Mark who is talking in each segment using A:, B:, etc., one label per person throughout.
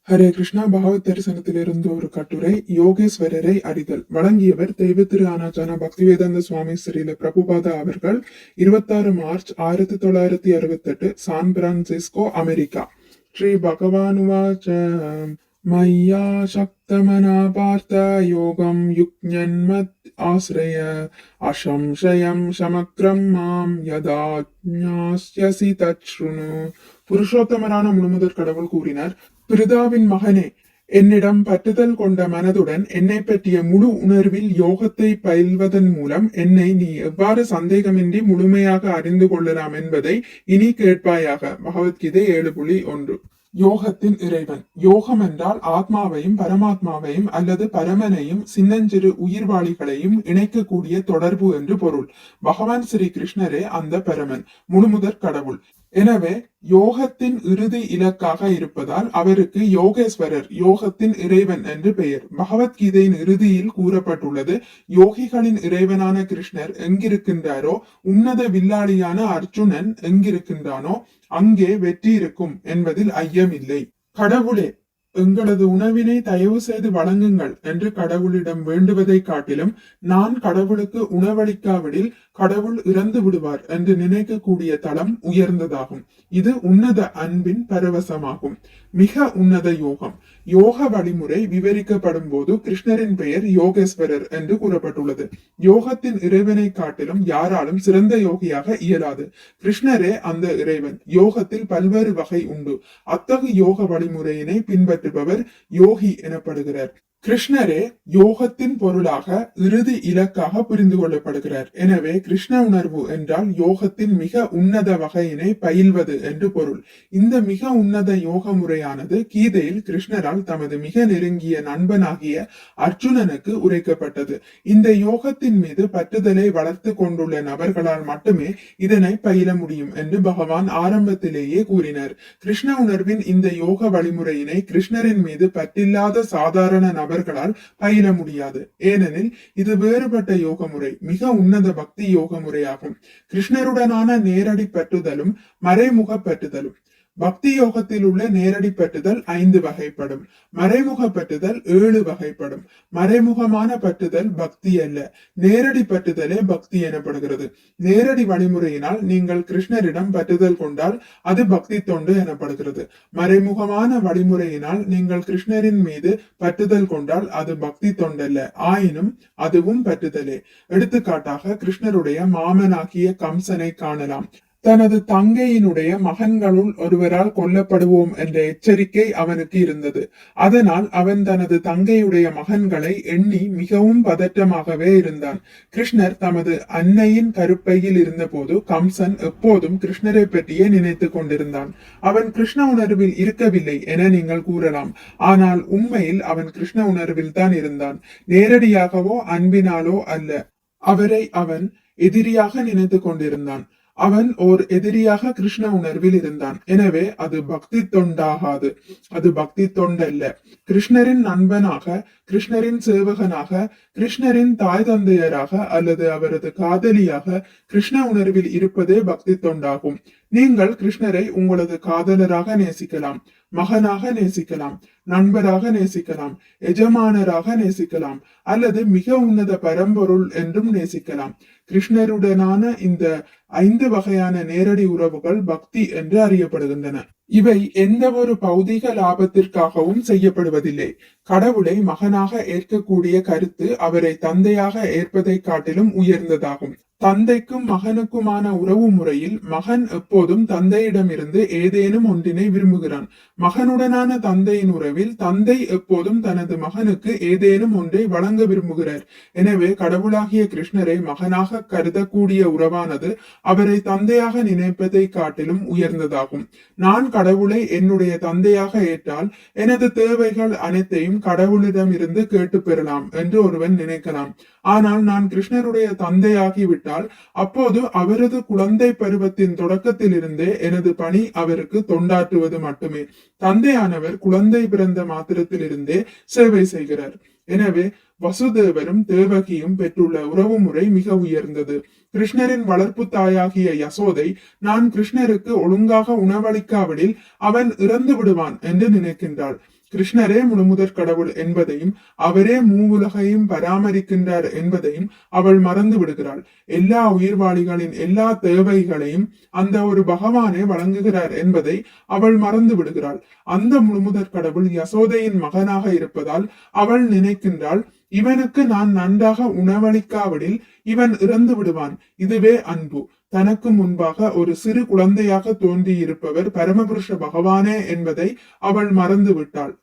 A: ஹரே கிருஷ்ணா. பகவத் தரிசனத்திலிருந்து ஒரு கட்டுரை. யோகேஸ்வரரை அறிதல். வழங்கியவர் தெய்வ திரு ஆனாச்சான பக்திவேதாந்த சுவாமி ஸ்ரீல பிரபுபாதா அவர்கள். 26 மார்ச் 1968, சான் பிரான்சிஸ்கோ, அமெரிக்கா. ஸ்ரீ பகவானுவாச்ச மய்யா சக்தமனா பார்த்த யோகம் யுக்ஞன்மத் ஆஸ்ரய அசம்சயம் சமக்ரம் மாம் யதா ஞாஸ்யசி தச்ருணு. புருஷோத்தமரான முழுமுதற் கடவுள் கூறினார், பிரிதாவின் மகனே, என்னிடம் பற்றுதல் கொண்ட மனதுடன் என்னை பற்றிய முழு உணர்வில் யோகத்தை பயில்வதன் மூலம் என்னை நீ எவ்வாறு சந்தேகமின்றி முழுமையாக அறிந்து கொள்ளலாம் என்பதை இனி கேட்பாயாக. பகவத்கீதை 7.1. யோகத்தின் இறைவன். யோகம் என்றால் ஆத்மாவையும் பரமாத்மாவையும் அல்லது பரமனையும் சின்னஞ்சிறு உயிர்வாளிகளையும் இணைக்கக்கூடிய தொடர்பு என்று பொருள். பகவான் ஸ்ரீ கிருஷ்ணரே அந்த பரமன், முழுமுதற் கடவுள். எனவே யோகத்தின் இறுதி இலக்காக இருப்பதால் அவருக்கு யோகேஸ்வரர், யோகத்தின் இறைவன் என்று பெயர். பகவத்கீதையின் இறுதியில் கூறப்பட்டுள்ளது, யோகிகளின் இறைவனான கிருஷ்ணர் எங்கிருக்கின்றாரோ, உன்னத வில்லாளியான அர்ஜுனன் எங்கிருக்கின்றானோ அங்கே வெற்றி இருக்கும் என்பதில் ஐயமில்லை. கடவுளே, எங்களது உணவினை தயவு செய்து வழங்குங்கள் என்று கடவுளிடம் வேண்டுவதை காட்டிலும், நான் கடவுளுக்கு உணவளிக்காவிடில் கடவுள் இறந்து விடுவார் என்று நினைக்கக்கூடிய தளம் உயர்ந்ததாகும். இது உன்னத அன்பின் பரவசமாகும். மிக உன்னத யோகம். யோக வழிமுறை விவரிக்கப்படும் போது கிருஷ்ணரின் பெயர் யோகேஸ்வரர் என்று கூறப்பட்டுள்ளது. யோகத்தின் இறைவனை காட்டிலும் யாராலும் சிறந்த யோகியாக இயலாது. கிருஷ்ணரே அந்த இறைவன். யோகத்தில் பல்வேறு வகை உண்டு. அத்தகு யோக வழிமுறையினை பின்பற்றுபவர் யோகி எனப்படுகிறார். கிருஷ்ணரே யோகத்தின் பொருளாக இறுதி இலக்காக புரிந்து கொள்ளப்படுகிறார். எனவே கிருஷ்ண உணர்வு என்றால் யோகத்தின் மிக உன்னத வகையினை பயில்வது என்று பொருள். இந்த மிக உன்னத யோக முறையானது கீதையில் கிருஷ்ணரால் தமது மிக நெருங்கிய நண்பனாகிய அர்ஜுனனுக்கு உரைக்கப்பட்டது. இந்த யோகத்தின் மீது பற்றுதலை வளர்த்து கொண்டுள்ள நபர்களால் மட்டுமே இதனை பயில முடியும் என்று பகவான் ஆரம்பத்திலேயே கூறினார். கிருஷ்ண உணர்வின் இந்த யோக வழிமுறையினை கிருஷ்ணரின் மீது பற்றில்லாத சாதாரண நபர்களால் பயில முடியாது. ஏனெனில் இது வேறுபட்ட யோக முறை, மிக உன்னத பக்தி யோக முறையாகும். கிருஷ்ணருடனான நேரடி பற்றுதலும் மறைமுக பற்றுதலும். பக்தி யோகத்தில் உள்ள நேரடி பற்றுதல் 5 வகைப்படும். மறைமுக பற்றுதல் 7 வகைப்படும். மறைமுகமான பற்றுதல் பக்தி அல்ல, நேரடி பற்றுதலே பக்தி எனப்படுகிறது. நேரடி வழிமுறையினால் நீங்கள் கிருஷ்ணரிடம் பற்றுதல் கொண்டால் அது பக்தி தொண்டு எனப்படுகிறது. மறைமுகமான வழிமுறையினால் நீங்கள் கிருஷ்ணரின் மீது பற்றுதல் கொண்டால் அது பக்தி தொண்டல்ல, ஆயினும் அதுவும் பற்றுதலே. எடுத்துக்காட்டாக கிருஷ்ணருடைய மாமனாகிய கம்சனை காணலாம். தனது தங்கையினுடைய மகன்களுள் ஒருவரால் கொல்லப்படுவோம் என்ற எச்சரிக்கை அவனுக்கு இருந்தது. அதனால் அவன் தனது தங்கையுடைய மகன்களை எண்ணி மிகவும் பதற்றமாகவே இருந்தான். கிருஷ்ணர் தமது அன்னையின் கருப்பையில் இருந்தபோது கம்சன் எப்போதும் கிருஷ்ணரை பற்றியே நினைத்து கொண்டிருந்தான். அவன் கிருஷ்ண உணர்வில் இருக்கவில்லை என நீங்கள் கூறலாம். ஆனால் உண்மையில் அவன் கிருஷ்ண உணர்வில் தான் இருந்தான். நேரடியாகவோ அன்பினாலோ அல்ல. அவரை அவன் எதிரியாக நினைத்து கொண்டிருந்தான். அவன் ஓர் எதிரியாக கிருஷ்ண உணர்வில் இருந்தான். எனவே அது பக்தி தொண்டாகாது, அது பக்தி தொண்டல்ல. கிருஷ்ணரின் நண்பனாக, கிருஷ்ணரின் சேவகனாக, கிருஷ்ணரின் தாய் தந்தையராக அல்லது அவரது காதலியாக கிருஷ்ண உணர்வில் இருப்பதே பக்தி தொண்டாகும். நீங்கள் கிருஷ்ணரை உங்களது காதலராக நேசிக்கலாம், மகனாக நேசிக்கலாம், நண்பராக நேசிக்கலாம், எஜமானராக நேசிக்கலாம், அல்லது மிக உன்னத பரம்பொருள் என்றும் நேசிக்கலாம். கிருஷ்ணருடனான இந்த 5 வகையான நேரடி உறவுகள் பக்தி என்று அறியப்படுகின்றன. இவை எந்த ஒரு பௌதிக லாபத்திற்காகவும் செய்யப்படுவதில்லை. கடவுளை மகனாக ஏற்கக்கூடிய கருத்து அவரை தந்தையாக ஏற்பதை காட்டிலும் உயர்ந்ததாகும். தந்தைக்கும் மகனுக்குமான உறவு முறையில் மகன் எப்போதும் தந்தையிடமிருந்து ஏதேனும் ஒன்றினை விரும்புகிறான். மகனுடனான தந்தையின் உறவில் தந்தை எப்போதும் தனது மகனுக்கு ஏதேனும் ஒன்றை வழங்க விரும்புகிறார். எனவே கடவுளாகிய கிருஷ்ணரை மகனாக கருதக்கூடிய உறவானது அவரை தந்தையாக நினைப்பதை காட்டிலும் உயர்ந்ததாகும். நான் கடவுளை என்னுடைய தந்தையாக ஏற்றால் எனது தேவைகள் அனைத்தையும் கடவுளிடம் இருந்து கேட்டு பெறலாம் என்று ஒருவன் நினைக்கலாம். ஆனால் நான் கிருஷ்ணருடைய தந்தையாகிவிட்டால் அப்போது அவரது குழந்தை பருவத்தின் தொடக்கத்தில் இருந்தே எனது பணி அவருக்கு தொண்டாற்றுவது மட்டுமே. தந்தையானவர் குழந்தை பிறந்த மாத்திரத்தில் இருந்தே சேவை செய்கிறார். எனவே வசுதேவரும் தேவகியும் பெற்றுள்ள உறவு முறை மிக உயர்ந்தது. கிருஷ்ணரின் வளர்ப்பு தாயாகிய யசோதை, நான் கிருஷ்ணருக்கு ஒழுங்காக உணவளிக்காவிடில் அவன் இறந்து விடுவான் என்று நினைக்கின்றாள். கிருஷ்ணரே முழுமுதற் கடவுள் என்பதையும் அவரே மூவுலகையும் பராமரிக்கின்றார் என்பதையும் அவள் மறந்து விடுகிறாள். எல்லா உயிர்வாளிகளின் எல்லா தேவைகளையும் அந்த ஒரு பகவானே வழங்குகிறார் என்பதை அவள் மறந்து விடுகிறாள். அந்த முழுமுதற் கடவுள் யசோதையின் மகனாக இருப்பதால் அவள் நினைக்கின்றாள், இவனுக்கு நான் நன்றாக உணவளிக்காவிடில் இவன் இறந்து விடுவான். இதுவே அன்பு. தனக்கு முன்பாக ஒரு சிறு குழந்தையாக தோன்றியிருப்பவர் பரமபுருஷ பகவானே என்பதை அவள் மறந்து விட்டாள்.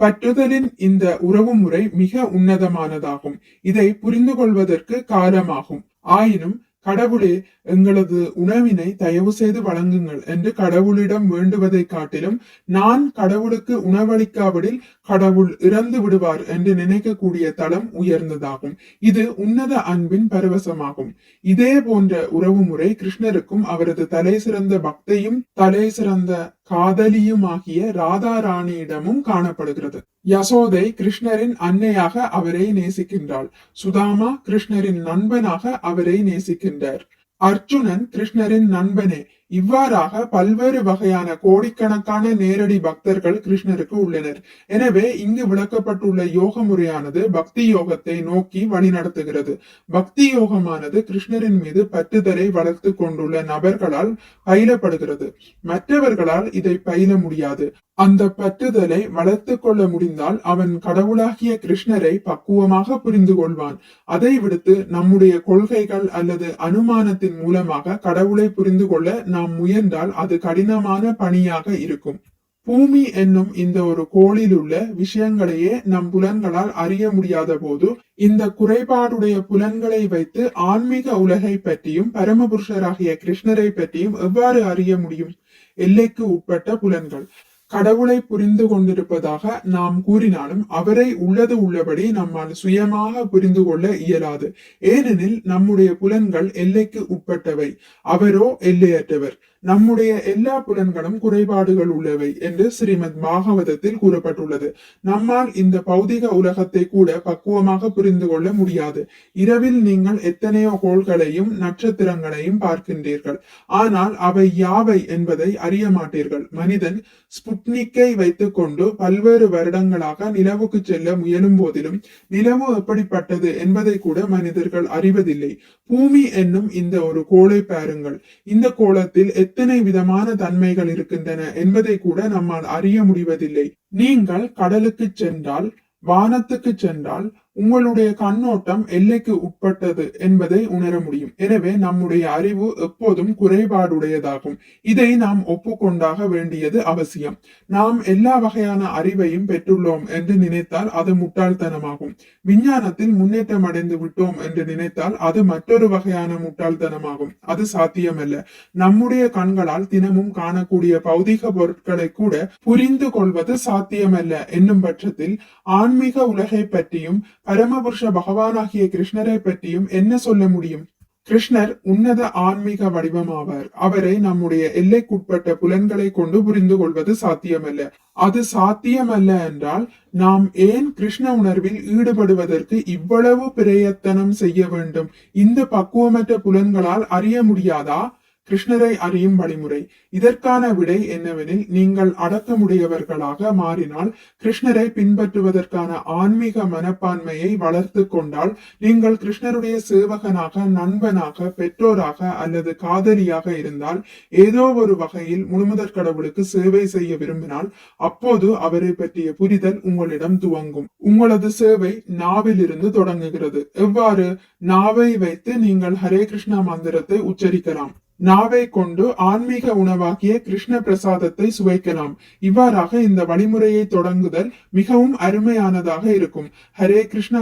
A: பற்றுதலின் இந்த உறவு முறை மிக உன்னதமானதாகும். இதை புரிந்து கொள்வதற்கு காலமாகும். ஆயினும் கடவுளே, எங்களது உணவினை தயவு செய்து வழங்குங்கள் என்று கடவுளிடம் வேண்டுவதை காட்டிலும் நான் கடவுளுக்கு உணவளிக்காவிடில் கடவுள் இறந்து விடுவார் என்று நினைக்கக்கூடிய தளம் உயர்ந்ததாகும். இது உன்னத அன்பின் பரவசமாகும். இதே போன்ற உறவு முறை கிருஷ்ணருக்கும் அவரது தலை சிறந்த பக்தையும் தலை சிறந்த காதலியுமாகிய ராதா ராணியிடமும் காணப்படுகிறது. யசோதை கிருஷ்ணரின் அன்னையாக அவரை நேசிக்கின்றாள். சுதாமா கிருஷ்ணரின் நண்பனாக அவரை நேசிக்கின்றார். அர்ஜுனன் கிருஷ்ணரின் நண்பனே. இவ்வாறாக பல்வேறு வகையான கோடிக்கணக்கான நேரடி பக்தர்கள் கிருஷ்ணருக்கு உள்ளனர். எனவே இங்கு விளக்கப்பட்டுள்ள யோக முறையானது பக்தி யோகத்தை நோக்கி வழிநடத்துகிறது. பக்தி யோகமானது கிருஷ்ணரின் மீது பற்றுதலை வளர்த்து கொண்டுள்ள நபர்களால் பயிலப்படுகிறது. மற்றவர்களால் இதை பயில முடியாது. அந்த பற்றுதலை வளர்த்து கொள்ள முடிந்தால் அவன் கடவுளாகிய கிருஷ்ணரை பக்குவமாக புரிந்து கொள்வான். அதை விடுத்து நம்முடைய கொள்கைகள் அல்லது அனுமானத்தின் மூலமாக கடவுளை புரிந்து கொள்ள நாம் முயன்றால் அது கடினமான பணியாக இருக்கும். பூமி என்னும் இந்த ஒரு கோளில் உள்ள விஷயங்களையே நம் புலன்களால் அறிய முடியாத போது இந்த குறைபாடுடைய புலன்களை வைத்து ஆன்மீக உலகை பற்றியும் பரமபுருஷராகிய கிருஷ்ணரை பற்றியும் எவ்வாறு அறிய முடியும்? எல்லைக்கு உட்பட்ட புலன்கள். கடவுளை புரிந்து கொண்டிருப்பதாக நாம் கூறினாலும் அவரை உள்ளது உள்ளபடி நம்மால் சுயமாக புரிந்து கொள்ள இயலாது. ஏனெனில் நம்முடைய புலன்கள் எல்லைக்கு உட்பட்டவை, அவரோ எல்லையற்றவர். நம்முடைய எல்லா புலன்களும் குறைபாடுகள் உள்ளவை என்று ஸ்ரீமத் பாகவதத்தில் கூறப்பட்டுள்ளது. நம்மால் இந்த பௌதிக உலகத்தை கூட பக்குவமாக புரிந்து கொள்ள முடியாது. இரவில் நீங்கள் எத்தனையோ கோள்களையும் நட்சத்திரங்களையும் பார்க்கின்றீர்கள், ஆனால் அவை யாவை என்பதை அறிய மாட்டீர்கள். மனிதன் ஸ்புட்னிக்கை வைத்துக் கொண்டு பல்வேறு வருடங்களாக நிலவுக்கு செல்ல முயலும் போதிலும் நிலவு எப்படிப்பட்டது என்பதை கூட மனிதர்கள் அறிவதில்லை. பூமி என்னும் இந்த ஒரு கோளை பாருங்கள். இந்த கோளத்தில் எத்தனை விதமான தன்மைகள் இருக்கின்றன என்பதை கூட நம்மால் அறிய முடிவதில்லை. நீங்கள் கடலுக்கு சென்றால், வானத்துக்கு சென்றால் உங்களுடைய கண்ணோட்டம் எல்லைக்கு உட்பட்டது என்பதை உணர முடியும். எனவே நம்முடைய அறிவு எப்போதும் குறைபாடுடையதாகும். இதை நாம் ஒப்புக்கொண்டாக வேண்டியது அவசியம். நாம் எல்லா வகையான அறிவையும் பெற்றுள்ளோம் என்று நினைத்தால் அது முட்டாள்தனமாகும். விஞ்ஞானத்தில் முன்னேற்றம் அடைந்து விட்டோம் என்று நினைத்தால் அது மற்றொரு வகையான முட்டாள்தனமாகும். அது சாத்தியமல்ல. நம்முடைய கண்களால் தினமும் காணக்கூடிய பௌதிக பொருட்களை கூட புரிந்து கொள்வது சாத்தியமல்ல என்னும் பட்சத்தில் ஆன்மீக உலகை பற்றியும் பரமபுருஷ பகவானாகிய கிருஷ்ணரை பற்றியும் என்ன சொல்ல முடியும்? கிருஷ்ணர் உன்னத ஆன்மீக வடிவமாவார். அவரை நம்முடைய எல்லைக்குட்பட்ட புலன்களை கொண்டு புரிந்து கொள்வது சாத்தியமல்ல. அது சாத்தியமல்ல என்றால் நாம் ஏன் கிருஷ்ண உணர்வில் ஈடுபடுவதற்கு இவ்வளவு பிரயத்தனம் செய்ய வேண்டும்? இந்த பக்குவமற்ற புலன்களால் அறிய முடியாதா கிருஷ்ணரை அறியும் வழிமுறை? இதற்கான விடை என்னவெனில், நீங்கள் அடக்கமுடையவர்களாக மாறினால், கிருஷ்ணரை பின்பற்றுவதற்கான ஆன்மீக மனப்பான்மையை வளர்த்து கொண்டால், நீங்கள் கிருஷ்ணருடைய சேவகனாக, நண்பனாக, பெற்றோராக அல்லது காதலியாக இருந்தால், ஏதோ ஒரு வகையில் முழுமுதற் கடவுளுக்கு சேவை செய்ய விரும்பினால், அப்போது அவரை பற்றிய புரிதல் உங்களிடம் துவங்கும். உங்களது சேவை நாவில் இருந்து தொடங்குகிறது. எவ்வாறு? நாவை வைத்து நீங்கள் ஹரே கிருஷ்ணா மந்திரத்தை உச்சரிக்கலாம். நாவை கொண்டு ஆன்மீக உணவாகிய கிருஷ்ண பிரசாதத்தை சுவைக்கலாம். இவ்வாறாக இந்த வழிமுறையை தொடங்குதல் மிகவும் அருமையானதாக இருக்கும். ஹரே கிருஷ்ண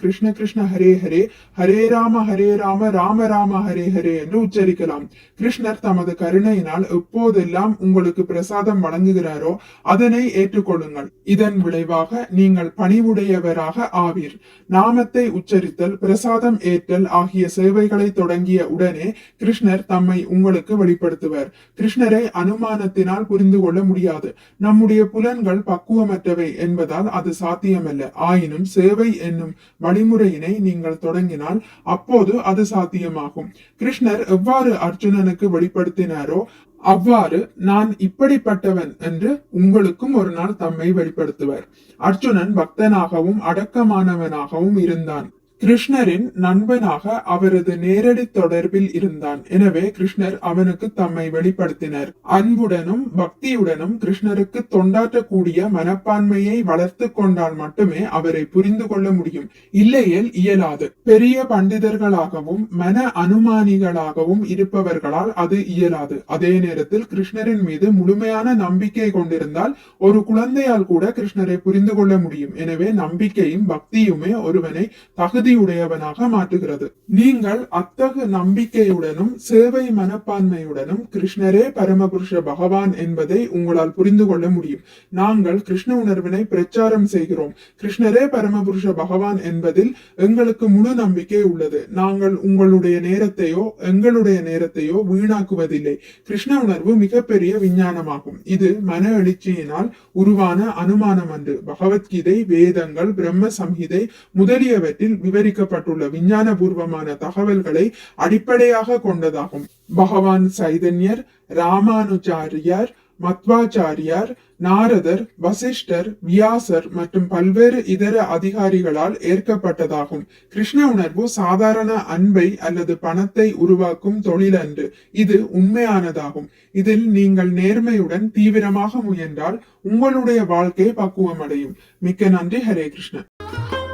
A: கிருஷ்ண கிருஷ்ண ஹரே ஹரே, ஹரே ராம ராம ராம ஹரே ஹரே என்று உச்சரிக்கலாம். கிருஷ்ணர் தமது கருணையினால் எப்போதெல்லாம் உங்களுக்கு பிரசாதம் வழங்குகிறாரோ அதனை ஏற்றுக்கொள்ளுங்கள். இதன் விளைவாக நீங்கள் பணிவுடையவராக ஆவீர். நாமத்தை உச்சரித்தல், பிரசாதம் ஏற்றல் ஆகிய சேவைகளை தொடங்கிய உடனே கிருஷ்ணர் தம்மை உங்களுக்கு வெளிப்படுத்துவர். கிருஷ்ணரை அனுமானத்தினால் புரிந்து கொள்ள முடியாது. நம்முடைய புலன்கள் பக்குவமற்றவை என்பதால் அது சாத்தியமல்ல. ஆயினும் சேவை என்னும் வழிமுறையினை நீங்கள் தொடங்கினால் அப்போது அது சாத்தியமாகும். கிருஷ்ணர் எவ்வாறு அர்ஜுனனுக்கு வெளிப்படுத்தினாரோ அவ்வாறு நான் இப்படிப்பட்டவன் என்று உங்களுக்கும் ஒரு நாள் தம்மை வெளிப்படுத்துவர். அர்ஜுனன் பக்தனாகவும் அடக்கமானவனாகவும் இருந்தான். கிருஷ்ணரின் நண்பனாக அவரது நேரடி தொடர்பில் இருந்தான். எனவே கிருஷ்ணர் அவனுக்கு தம்மை வெளிப்படுத்தினர். அன்புடனும் பக்தியுடனும் கிருஷ்ணருக்கு தொண்டாற்றக்கூடிய மனப்பான்மையை வளர்த்து கொண்டால் மட்டுமே அவரை புரிந்து கொள்ள முடியும். இல்லையேல் இயலாது. பெரிய பண்டிதர்களாகவும் மன அனுமானிகளாகவும் இருப்பவர்களால் அது இயலாது. அதே நேரத்தில் கிருஷ்ணரின் மீது முழுமையான நம்பிக்கை கொண்டிருந்தால் ஒரு குழந்தையால் கூட கிருஷ்ணரை புரிந்து கொள்ள முடியும். எனவே நம்பிக்கையும் பக்தியுமே ஒருவனை தகுதியுடையவனாக மாற்றுகிறது. நீங்கள் அத்தகு நம்பிக்கையுடனும் சேவை மனப்பான்மையுடனும் கிருஷ்ணரே பரமபுருஷ பகவான் என்பதை உங்களால் புரிந்து கொள்ள முடியும். நாங்கள் கிருஷ்ண உணர்வினை பிரச்சாரம் செய்கிறோம். கிருஷ்ணரே பரமபுருஷ பகவான் என்பதில் எங்களுக்கு முழு நம்பிக்கை உள்ளது. நாங்கள் உங்களுடைய நேரத்தையோ எங்களுடைய நேரத்தையோ வீணாக்குவதில்லை. கிருஷ்ண உணர்வு மிகப்பெரிய விஞ்ஞானமாகும். இது மன எழுச்சியினால் உருவான அனுமானம் அன்று. பகவத்கீதை, வேதங்கள், பிரம்ம சம்ஹிதை முதலியவற்றில் விவரிக்கப்பட்டுள்ள விஞ்ஞான பூர்வமான தகவல்களை அடிப்படையாக கொண்டதாகும். பகவான் சைதன்யர், ராமானுஜாரியார், மத்வாச்சாரியார், நாரதர், வசிஷ்டர், வியாசர் மற்றும் பல்வேறு இதர அதிகாரிகளால் ஏற்கப்பட்டதாகும். கிருஷ்ண உணர்வு சாதாரண அன்பை அல்லது பணத்தை உருவாக்கும் தொழில் அன்று. இது உண்மையானதாகும். இதில் நீங்கள் நேர்மையுடன் தீவிரமாக முயன்றால் உங்களுடைய வாழ்க்கை பக்குவம் அடையும். மிக்க நன்றி. ஹரே கிருஷ்ண.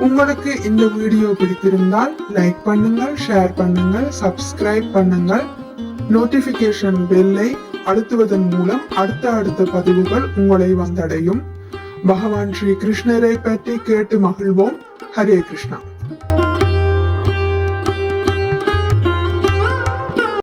A: உங்களுக்கு இந்த வீடியோ பிடித்திருந்தால் லைக் பண்ணுங்கள், ஷேர் பண்ணுங்கள், சப்ஸ்கிரைப் பண்ணுங்கள். நோட்டிபிகேஷன் பெல்லை அழுத்துவதன் மூலம் அடுத்த பதிவுகள் உங்களை வந்தடையும். பகவான் ஸ்ரீ கிருஷ்ணரை பற்றி கேட்டு மகிழ்வோம். ஹரே கிருஷ்ணா.